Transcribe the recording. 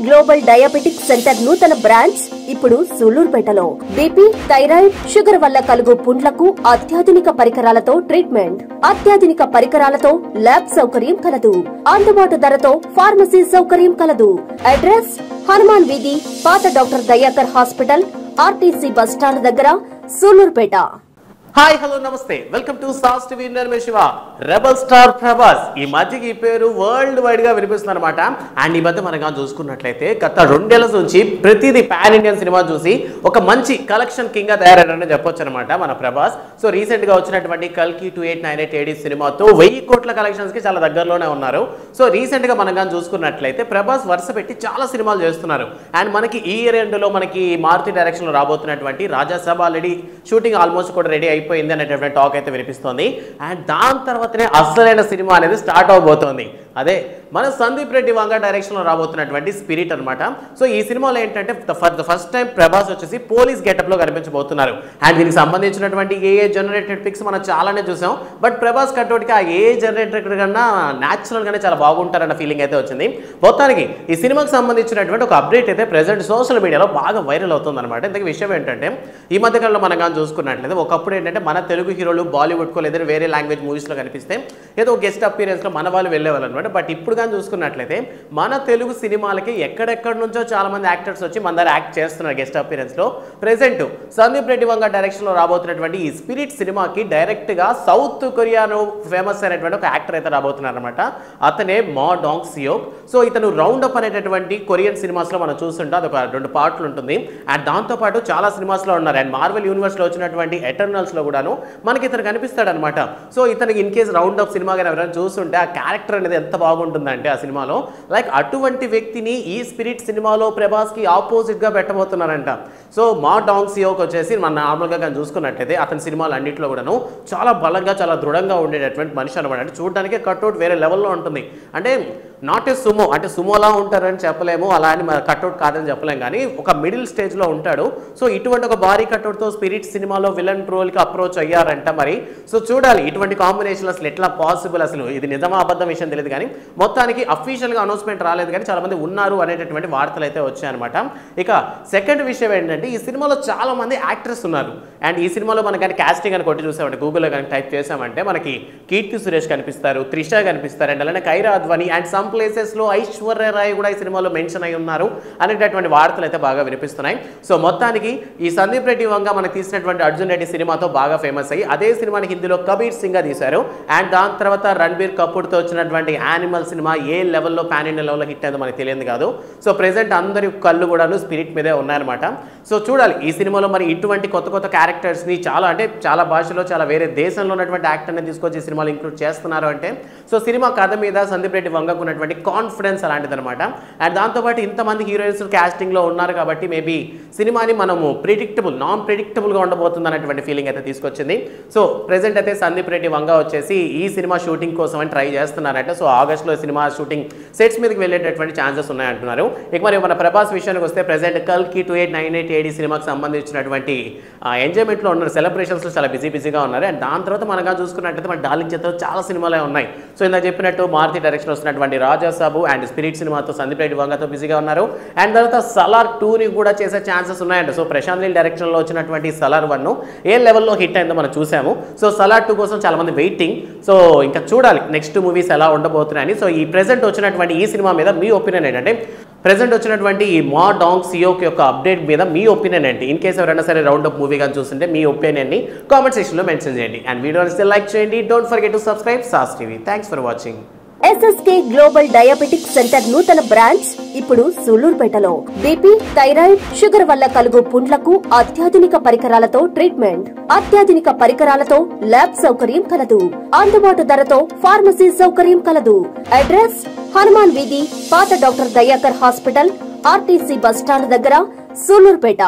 Global diabetic centre నూతన branch ఇప్పుడు సూలూరుపేటలో BP, thyroid, sugar వల్ల కలుగు పుండ్లకు అత్యాధునిక పరికరాలతో ట్రీట్మెంట్. అత్యాధునిక పరికరాలతో ల్యాబ్ సౌకర్యం కలదు. అందుబాటు ధరతో ఫార్మసీ సౌకర్యం కలదు. అడ్రస్ హనుమాన్ వీధి, పాత doctor Dayakar hospital, RTC bus stand దగ్గర, సూలూరుపేట. హాయ్, హలో, నమస్తే. Welcome to sauce TV. నేను మీ శివ. రెబల్ స్టార్ ప్రభాస్ ఈ మధ్యకి ఈ పేరు వరల్డ్ వైడ్ గా వినిపిస్తుంది అనమాట. అండ్ ఈ మధ్య మనం చూసుకున్నట్లయితే గత 2 ఏళ్ల నుంచి ప్రతిదీ పాన్ ఇండియన్ సినిమా చూసి ఒక మంచి కలెక్షన్ కింగ్ గా తయారయ్యారని చెప్పొచ్చు అనమాట మన ప్రభాస్. సో రీసెంట్ గా వచ్చినటువంటి కల్కి 2898 AD సినిమాతో 1000 కోట్ల కలెక్షన్స్ కి చాలా దగ్గరలోనే ఉన్నారు. సో రీసెంట్ గా మనం చూసుకున్నట్లయితే ప్రభాస్ వరుస పెట్టి చాలా సినిమాలు చేస్తున్నారు. అండ్ మనకి ఈ ఇయర్ ఎండ్ లో మనకి మారుతి డైరెక్షన్ లో రాబోతున్నటువంటి రాజాసాబ్ ఆల్రెడీ షూటింగ్ ఆల్మోస్ట్ కూడా రెడీ అయిపోయింది అనేటువంటి టాక్ అయితే వినిపిస్తోంది. అండ్ దాని తర్వాతనే అసలైన సినిమా అనేది స్టార్ట్ అవబోతోంది. అదే మన సందీప్ రెడ్డి వంగ డైరెక్షన్ లో రాబోతున్నటువంటి స్పిరిట్ అనమాట. సో ఈ సినిమాలో ఏంటంటే for the first time Prabhas వచ్చేసి పోలీస్ గెటప్ లో కనిపించబోతున్నారు. అండ్ దీనికి సంబంధించినటువంటి ఏఏ జనరేటెడ్ పిక్స్ మనం చాలానే చూసాం. బట్ ప్రభాస్ కట్టోటికి ఆ ఏఏ జనరేటెడ్ కన్నా న్యాచురల్ గానే చాలా బాగుంటారన్న ఫీలింగ్ అయితే వచ్చింది. మొత్తానికి ఈ సినిమాకి సంబంధించినటువంటి ఒక అప్డేట్ అయితే ప్రెసెంట్ సోషల్ మీడియాలో బాగా వైరల్ అవుతుంది అనమాట. ఇంతకీ విషయం ఏంటంటే ఈ మధ్యకాలంలో మనం చూసుకున్నట్లయితే ఒకప్పుడు ఏంటంటే మన తెలుగు హీరోలు బాలీవుడ్ కో లేదా వేరే లాంగ్వేజ్ మూవీస్ లో కనిపిస్తే ఏదో గెస్ట్ అపీరెన్స్ లో మన వాళ్ళు వెళ్ళేవాళ్ళు అనమాట. బట్ ఇప్పుడు కానీ చూసుకున్నట్లయితే మన తెలుగు సినిమాలకి ఎక్కడెక్కడ నుంచో చాలా మంది యాక్టర్స్ వచ్చి మన దగ్గర యాక్ట్ చేస్తున్నారు గెస్ట్ అపీరెన్స్ లో. ప్రెసెంట్ సందీప్ రెడ్డి వంగ డైరెక్షన్ లో రాబోతున్నటువంటి ఈ స్పిరిట్ సినిమాకి డైరెక్ట్ గా సౌత్ కొరియాలో ఫేమస్ అయినటువంటి ఒక యాక్టర్ అయితే రాబోతున్నారు అనమాట. అతనే మా డాంగ్ సియోక్. సో ఇతను రౌండ్ అప్ అనేటటువంటి కొరియన్ సినిమాస్ లో మనం చూస్తుంటే అది ఒక 2 పార్ట్లు ఉంటుంది. అండ్ దాంతో పాటు చాలా సినిమాస్ లో ఉన్నారు. అండ్ మార్వెల్ యూనివర్స్ లో వచ్చినటువంటి ఎటర్నల్స్ లో కూడాను మనకి ఇతను కనిపిస్తాడు అనమాట. సో ఇతనికి in case round up cinema కానీ ఎవరైనా చూస్తుంటే ఆ క్యారెక్టర్ అనేది ఎంత బాగుంటుందంటే ఆ సినిమాలో లైక్ అటువంటి వ్యక్తిని ఈ స్పిరిట్ సినిమాలో ప్రభాస్ కి ఆపోజిట్ గా పెట్టబోతున్నారంట. సో మా డాంగ్ సియోక్ వచ్చేసి మన నార్మల్ గా కానీ చూసుకున్నట్లయితే అతని సినిమాలు అన్నింటిలో కూడాను చాలా బలంగా చాలా దృఢంగా ఉండేటటువంటి మనిషి అనమాట. అంటే చూడడానికి కట్అవుట్ వేరే లెవెల్లో ఉంటుంది. అంటే నాట్ ఏ సుమో, అంటే సుమోలా ఉంటారని చెప్పలేము, అలా అని కట్అవుట్ కాదని చెప్పలేము, కానీ ఒక మిడిల్ స్టేజ్ లో ఉంటాడు. సో ఇటువంటి ఒక భారీ కట్అవుట్ తో స్పిరిట్ సినిమాలో విలన్ రోల్ కి అప్రోచ్ అయ్యారంట మరి. సో చూడాలి ఇటువంటి కాంబినేషన్ అసలు ఎట్లా పాసిబుల్, అసలు ఇది నిజమా అబద్ధం విషయం తెలియదు. కానీ మొత్తానికి అఫీషియల్ గా అనౌన్స్మెంట్ రాలేదు, కానీ చాలా మంది ఉన్నారు అనేటటువంటి వార్తలు అయితే వచ్చాయన్నమాట. ఇక సెకండ్ విషయం ఏంటంటే ఈ సినిమాలో చాలా మంది యాక్టర్స్ ఉన్నారు. అండ్ ఈ సినిమాలో మనకి కానీ కాస్టింగ్ అని కొట్టి చూసామంటే గూగుల్లో కానీ టైప్ చేసామంటే మనకి కీర్తి సురేష్ కనిపిస్తారు, త్రిష కనిపిస్తారు, అండ్ అలానే Kiara Advani, and some places లో ఐశ్వర్య రాయ్ కూడా ఈ సినిమాలో మెన్షన్ అయి ఉన్నారు అనేటటువంటి వార్తలు అయితే బాగా వినిపిస్తున్నాయి. సో మొత్తానికి ఈ సందీప్ రెడ్డి వంగ మనకి తీసినటువంటి అర్జున్ రెడ్డి సినిమాతో బాగా ఫేమస్ అయ్యి అదే సినిమాని హిందీలో కబీర్ సింగ్ గా తీశారు. అండ్ దాని తర్వాత రణబీర్ కపూర్ తో వచ్చినటువంటి యానిమల్ సినిమా ఏ లెవెల్లో పాన్ ఇండియా లెవెల్లో హిట్ అయిందో మనకి తెలియదు కాదు. సో ప్రెసెంట్ అందరి కళ్ళు కూడాను స్పిరిట్ మీదే ఉన్నాయన్నమాట. సో చూడాలి ఈ సినిమాలో మరి ఇటువంటి కొత్త కొత్త క్యారెక్టర్స్ ని చాలా భాషలో చాలా వేరే దేశంలో ఉన్నటువంటి యాక్టర్ని తీసుకొచ్చి సినిమాలు ఇంక్లూడ్ చేస్తున్నారు అంటే సో సినిమా కథ మీద సందీప్ రెడ్డి వంగకు ఉన్నటువంటి కాన్ఫిడెన్స్ అలాంటిది అనమాట. అండ్ దాంతోపాటు ఇంతమంది హీరోయిన్స్ కాస్టింగ్ లో ఉన్నారు కాబట్టి మేబీ సినిమాని మనము నాన్ ప్రిడిక్టబుల్ గా ఉండబోతుంది అనేటువంటి ఫీలింగ్ అయితే తీసుకొచ్చింది. సో ప్రెసెంట్ అయితే సందీప్ రెడ్డి వంగ వచ్చేసి ఈ సినిమా షూటింగ్ కోసం అని ట్రై చేస్తున్నారంటే. సో ఆగస్ట్లో సినిమా షూటింగ్ సెట్స్ మీదకి వెళ్ళేటటువంటి ఛాన్సెస్ ఉన్నాయంటున్నారు. ఇక మరి మన ప్రభాస్ విషయానికి వస్తే ప్రెసెంట్ కల్కి 2898 AD సినిమాకి సంబంధించినటువంటి ఎంజాయ్మెంట్ లో ఉన్నారు, సెలబ్రేషన్స్ లో చాలా బిజీగా ఉన్నారు. అండ్ దాని తర్వాత మనగా చూసుకున్నట్లయితే మన డార్లింగ్ చేత చాలా సినిమాలే ఉన్నాయి. సో ఇందాక చెప్పినట్టు మారుతి డైరెక్షన్ వస్తున్నటువంటి రాజాసాబు అండ్ స్పిరిట్ సినిమాతో సందీప్ రెడ్డి వంగతో బిజీగా ఉన్నారు. అండ్ తర్వాత సలార్ 2ని కూడా చేసే ఛాన్సెస్ ఉన్నాయంట. సో ప్రశాంత్ నీల్ డైరెక్షన్ లో వచ్చినటువంటి సలార్ 1 ఏ లెవెల్లో హిట్ అయిందో మనం చూసాము. సో సలార్ 2 కోసం చాలా మంది వెయిటింగ్. సో ఇంకా చూడాలి నెక్స్ట్ మూవీస్ ఎలా ఉండబోతున్నాయని. సో ఈ ప్రెసెంట్ వచ్చినటువంటి ఈ సినిమా మీద మీ ఒపీనియన్ ఏంటంటే ప్రెసెంట్ వచ్చినటువంటి ఈ మా డాంగ్ సియోక్ యొక్క అప్డేట్ మీద మీ ఒపీనియన్ ఏంటి? ఇన్ కేసు ఎవరైనా సరే రౌండ్ అప్ మూవీ కానీ చూస్తుంటే మీ ఒపీనియన్ ని కామెంట్ సెక్షన్ లో మెన్షన్ చేయండి. అండ్ వీడియోని లైక్ చేయండి. Don't forget to subscribe sauce TV. Thanks for watching. SSK global diabetic centre నూతన బ్రాంచ్ ఇప్పుడు సూలూరుపేటలో బీపీ, థైరాయిడ్, షుగర్ వల్ల కలుగు పుండ్లకు అత్యాధునిక పరికరాలతో ట్రీట్మెంట్. అత్యాధునిక పరికరాలతో ల్యాబ్ సౌకర్యం కలదు. అందుబాటు ధరతో ఫార్మసీ సౌకర్యం కలదు. అడ్రస్ హనుమాన్ వీధి, పాత doctor Dayakar hospital, RTC bus stand దగ్గర, సూలూరుపేట.